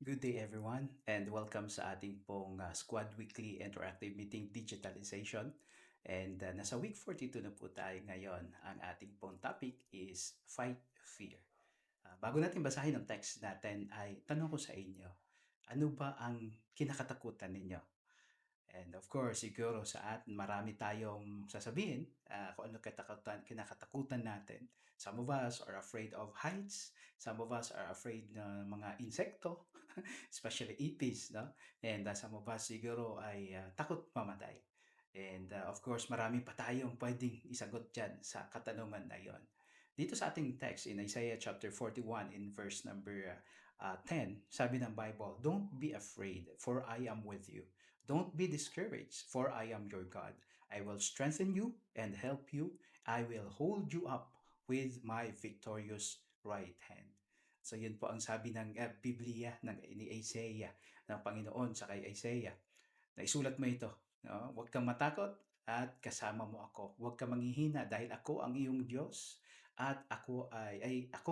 Good day everyone and welcome sa ating pong Squad Weekly Interactive Meeting Digitalization. And nasa week 42 na po tayo ngayon. Ang ating pong topic is Fight Fear. Bago natin basahin ang text natin ay tanong ko sa inyo, ano ba ang kinakatakutan ninyo? And of course, siguro sa atin marami tayong sasabihin kung ano kinakatakutan natin. Some of us are afraid of heights. Some of us are afraid ng mga insekto, especially ipis, no? And some of us siguro ay takot mamatay. And of course, marami pa tayong pwedeng isagot dyan sa katanungan na yon. Dito sa ating text in Isaiah chapter 41 in verse number 10, sabi ng Bible, "Don't be afraid, for I am with you. Don't be discouraged, for I am your God. I will strengthen you and help you. I will hold you up with my victorious right hand." So yun po ang sabi ng Biblia ni Isaiah, ng Panginoon sa kay Isaiah. Naisulat mo ito. No? Huwag kang matakot at kasama mo ako. Huwag kang manghihina dahil ako ang iyong Diyos at ako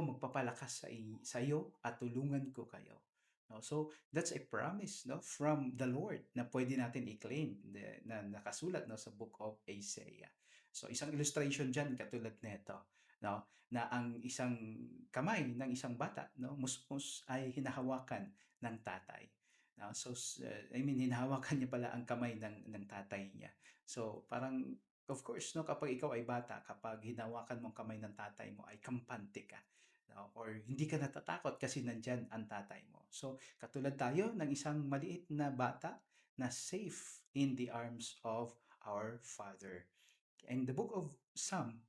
magpapalakas sa iyo at tulungan ko kayo. No? So that's a promise, no, from the Lord na pwede natin i-claim na nakasulat, no, sa book of Isaiah. So isang illustration diyan katulad nito, no, na ang isang kamay ng isang bata, no, musmus ay hinahawakan ng tatay. No? So hinahawakan niya pala ang kamay ng tatay niya. So parang of course, no, kapag ikaw ay bata, kapag hinawakan mo ang kamay ng tatay mo ay kampante ka. No? Or hindi ka natatakot kasi nandyan ang tatay mo. So katulad tayo ng isang maliit na bata na safe in the arms of our Father. In the book of Psalm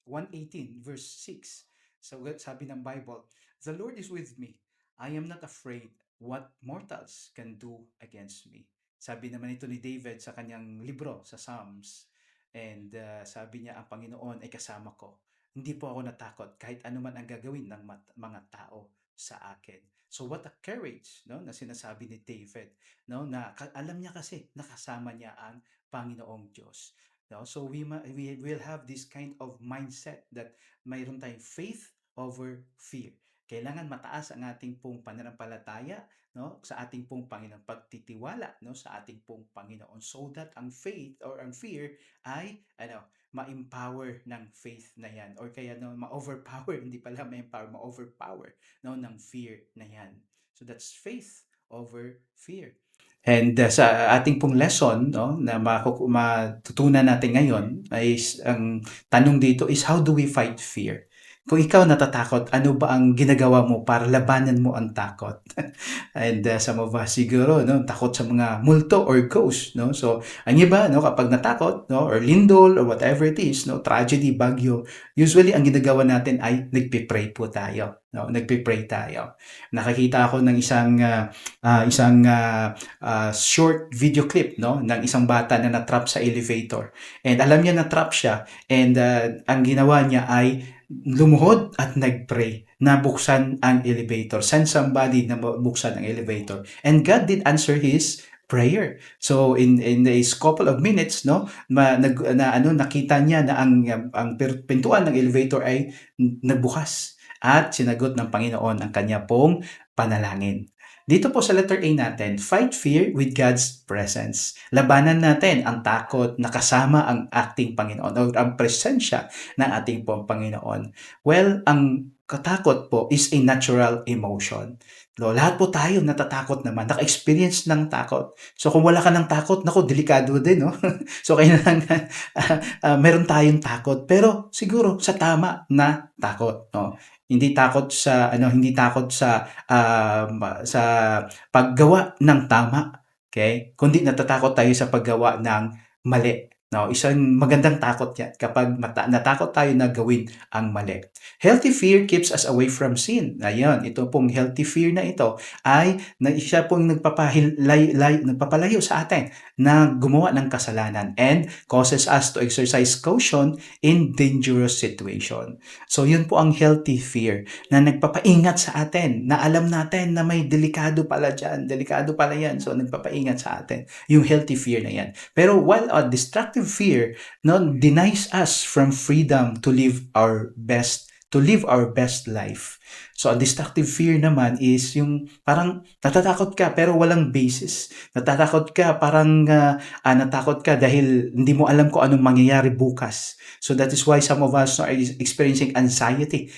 118 verse 6, so sabi ng Bible, "The Lord is with me. I am not afraid what mortals can do against me." Sabi naman ito ni David sa kanyang libro sa Psalms. And sabi niya, ang Panginoon ay kasama ko. Hindi po ako natakot kahit anuman ang gagawin ng mga tao sa akin. So what a courage, no, na sinasabi ni David, no, na alam niya kasi nakasama niya ang Panginoong Diyos. No? So we will have this kind of mindset that mayroon tayong faith over fear. Kailangan mataas ang ating pong pananampalataya, no, sa ating pong Panginoon, pagtitiwala, no, sa ating pong Panginoon, so that ang faith or ang fear ay ma-empower ng faith na yan, or kaya no, ma-overpower, hindi pala ma-empower, ma-overpower, no, ng fear na yan. So that's faith over fear. And sa ating pong lesson, no, na matutunan natin ngayon ay ang tanong dito is, how do we fight fear? Kung ikaw natatakot, ano ba ang ginagawa mo para labanan mo ang takot? And some of us siguro, no, takot sa mga multo or ghost, no? So ang iba, no, kapag natakot, no, or lindol or whatever it is, no, tragedy, bagyo, usually ang ginagawa natin ay nagpe-pray po tayo, no? Nagpe-pray tayo. Nakakita ako ng isang short video clip, no, ng isang bata na na-trap sa elevator. And alam niya na-trap siya, and ang ginawa niya ay lumuhod at nag-pray na buksan ang elevator. Send somebody na buksan ang elevator. And God did answer his prayer. So in a couple of minutes, no, nakita niya na ang pintuan ng elevator ay nagbukas at sinagot ng Panginoon ang kanya pong panalangin. Dito po sa letter A natin, fight fear with God's presence. Labanan natin ang takot na kasama ang ating Panginoon o ang presensya ng ating pong Panginoon. Well, ang katakot po is a natural emotion. No, lahat po tayo natatakot naman, naka-experience ng takot. So kung wala ka ng takot, naku, delikado din, no? So kailangan meron tayong takot, pero siguro sa tama na takot, no? Hindi takot sa paggawa ng tama, okay? Kundi natatakot tayo sa paggawa ng mali. No, isang magandang takot 'yan kapag natakot tayo na gawin ang mali. Healthy fear keeps us away from sin. Ayun, ito pong healthy fear na ito ay siya pong nagpapalayo sa atin na gumawa ng kasalanan and causes us to exercise caution in dangerous situation. So yun po ang healthy fear na nagpapaingat sa atin, na alam natin na may delikado pala dyan, delikado pala yan, so nagpapaingat sa atin, yung healthy fear na yan. Pero while a destructive fear, no, denies us from freedom to live our best life. So, a destructive fear naman is yung parang natatakot ka pero walang basis. Natatakot ka parang natakot ka dahil hindi mo alam kung anong mangyayari bukas. So that is why some of us are experiencing anxiety,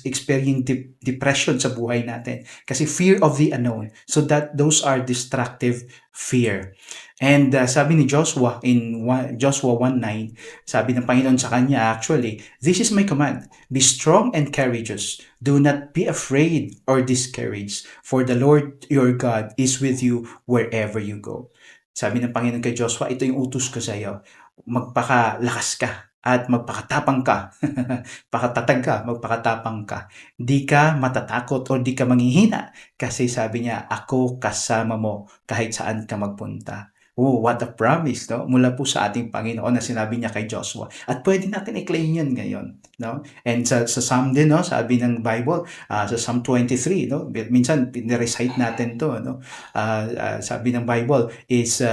experiencing depression sa buhay natin. Kasi fear of the unknown. So that those are destructive fear. And sabi ni Joshua in Joshua 1:9, sabi ng Panginoon sa kanya actually, "This is my command. Be strong and courageous. Do not be afraid or discouraged, for the Lord your God is with you wherever you go." Sabi ng Panginoon kay Joshua, ito yung utos ko sa iyo. Magpakalakas ka at magpakatapang ka. Pakatatag ka, magpakatapang ka. Di ka matatakot o di ka manghihina kasi sabi niya, ako kasama mo kahit saan ka magpunta. Oh, what a promise, no? Mula po sa ating Panginoon na sinabi niya kay Joshua. At pwede natin i-claim yan ngayon, no? And sa Psalm din, no? Sabi ng Bible, sa Psalm 23, no? Minsan, recite natin to, no? Sabi ng Bible is,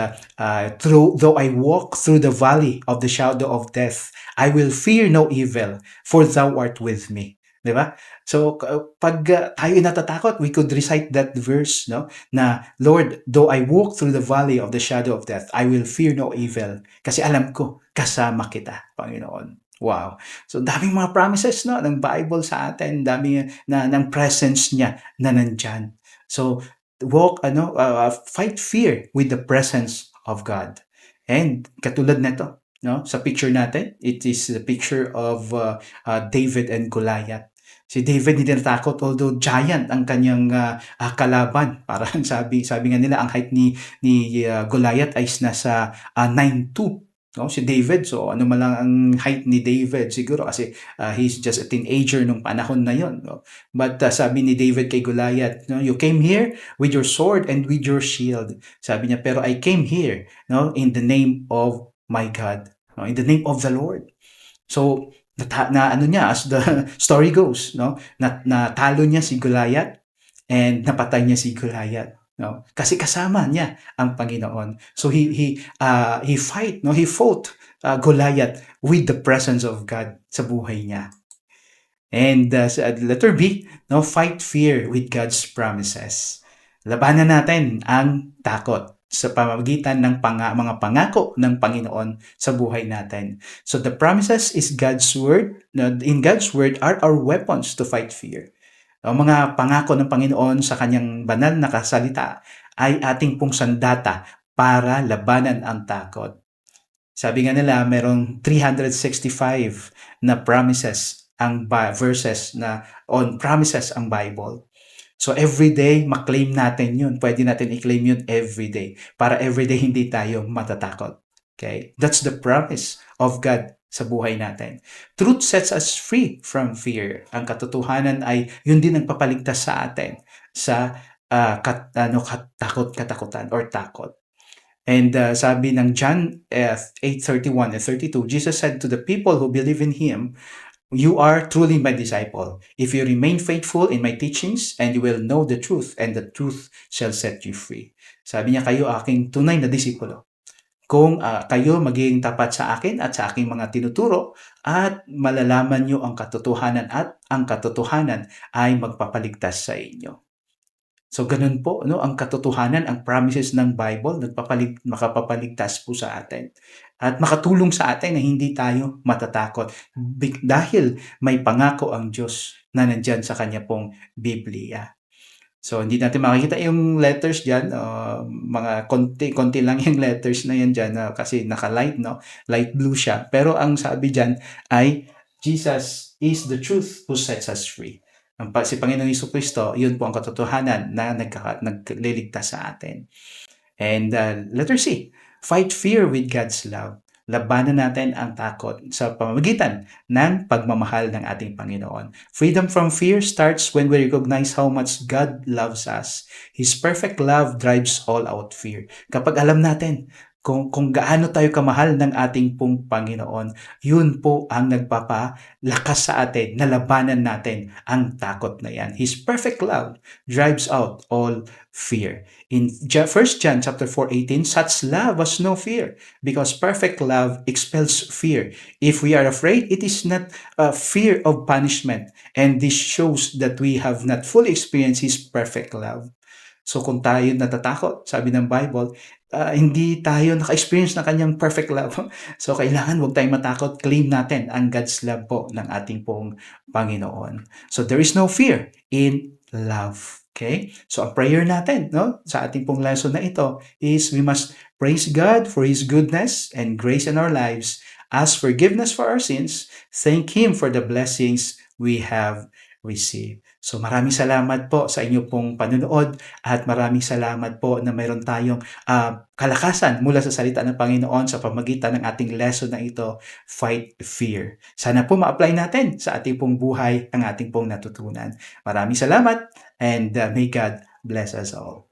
though I walk through the valley of the shadow of death, I will fear no evil, for thou art with me. Diba? So, pag tayo natatakot, we could recite that verse, no? Na, Lord, though I walk through the valley of the shadow of death, I will fear no evil. Kasi alam ko, kasama kita, Panginoon. Wow. So, daming mga promises, no? Ng Bible sa atin, daming ng presence niya na nandyan. So, fight fear with the presence of God. And katulad nito, no? Sa picture natin, it is the picture of David and Goliath. Si David hindi natakot although giant ang kanyang kalaban. Parang sabi nga nila ang height ni Goliath ay nasa 9'2". No, si David, so ano man lang ang height ni David siguro kasi he's just a teenager nung panahon na yon, no? But sabi ni David kay Goliath, no, you came here with your sword and with your shield. Sabi niya, pero I came here, no, in the name of my God, no, in the name of the Lord. So ano niya, as the story goes, no, natalo niya si Goliath and napatay niya si Goliath, no, kasi kasama niya ang Panginoon. So he fought Goliath with the presence of God sa buhay niya. And sa letter B, no, fight fear with God's promises. Labanan natin ang takot sa pamamagitan ng mga pangako ng Panginoon sa buhay natin. So the promises is God's word. In God's word are our weapons to fight fear. Ang mga pangako ng Panginoon sa kanyang banal na kasalita ay ating pong sandata para labanan ang takot. Sabi nga nila, merong 365 na promises ang verses na on promises ang Bible. So everyday, maklaim natin yun. Pwede natin i-claim yun everyday. Para everyday hindi tayo matatakot. Okay? That's the promise of God sa buhay natin. Truth sets us free from fear. Ang katotohanan ay yun din ang papaligtas sa atin sa katakutan or takot. And sabi ng John 8:31 and 32, Jesus said to the people who believe in Him, "You are truly my disciple, if you remain faithful in my teachings, and you will know the truth, and the truth shall set you free." Sabi niya, kayo aking tunay na disipulo. Kung kayo magiging tapat sa akin at sa aking mga tinuturo, at malalaman niyo ang katotohanan at ang katotohanan ay magpapaligtas sa inyo. So ganun po, no, ang katotohanan, ang promises ng Bible, makapapaligtas po sa atin. At makatulong sa atin na hindi tayo matatakot dahil may pangako ang Diyos na nandyan sa kanya pong Biblia. So hindi natin makikita yung letters diyan, mga konti lang yung letters na yan diyan kasi naka-light, no? Light blue siya. Pero ang sabi diyan ay Jesus is the truth who sets us free. Si Panginoong Jesucristo, yun po ang katotohanan na nagliligtas sa atin. And letter C, fight fear with God's love. Labanan natin ang takot sa pamamagitan ng pagmamahal ng ating Panginoon. Freedom from fear starts when we recognize how much God loves us. His perfect love drives all out fear. Kapag alam natin kung gaano tayo kamahal ng ating pong Panginoon, yun po ang nagpapalakas sa atin na labanan natin ang takot na yan. His perfect love drives out all fear. In 1 John chapter 4:18, such love has no fear, because perfect love expels fear. If we are afraid, it is not fear of punishment, and this shows that we have not fully experienced His perfect love. So kung tayo natatakot, sabi ng Bible, hindi tayo naka-experience ng kanyang perfect love. So kailangan huwag tayong matakot, claim natin ang God's love po ng ating pong Panginoon. So there is no fear in love. Okay? So ang prayer natin, no, sa ating pong lesson na ito is we must praise God for His goodness and grace in our lives, ask forgiveness for our sins, thank Him for the blessings we have received. So maraming salamat po sa inyo pong panunood at maraming salamat po na mayroon tayong kalakasan mula sa salita ng Panginoon sa pamagitan ng ating lesson na ito, Fight Fear. Sana po ma-apply natin sa ating pong buhay ang ating pong natutunan. Maraming salamat and may God bless us all.